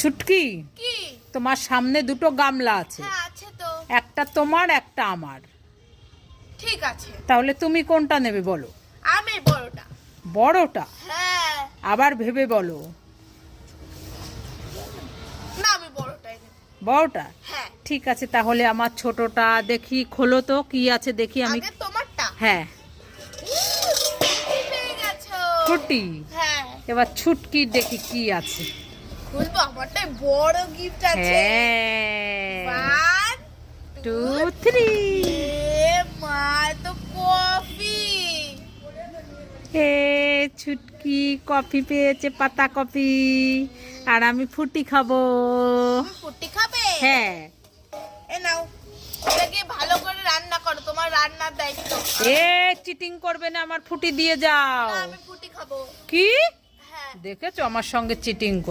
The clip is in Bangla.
ছুটকি, কি? তোমার সামনে দুটো গামলা আছে, হ্যাঁ আছে তো। একটা তোমার একটা আমার। ঠিক আছে, তাহলে তুমি কোনটা নেবে বলো? আমি বড়টা। বড়টা? হ্যাঁ। আবার ভেবে বলো। না, আমি বড়টাই নেব। বড়টা? হ্যাঁ। ঠিক আছে, তাহলে আমার ছোটটা দেখি, খোলো তো কি আছে দেখি আমি। আগে তোমারটা। হ্যাঁ, পেয়ে গেছো। ছুটি। হ্যাঁ। এবার ছুটকির দেখি কি আছে। খুলবো, আমারটাই বড় গিফট আছে। হ্যাঁ, 1 2 3। এ মা, তো কফি। এ ছুটকি কফি পেয়েছে, পাতা কফি। আর আমি ফুটি খাবো। তুমি ফুটি খাবে? হ্যাঁ। এ নাও, এটাকে ভালো করে রান্না করো, তোমার রান্নার দায়িত্ব। এ চিটিং করবে না, আমার ফুটি দিয়ে যাও। না, আমি ফুটি খাবো। কি হ্যাঁ। দেখেছো আমার সঙ্গে চিটিং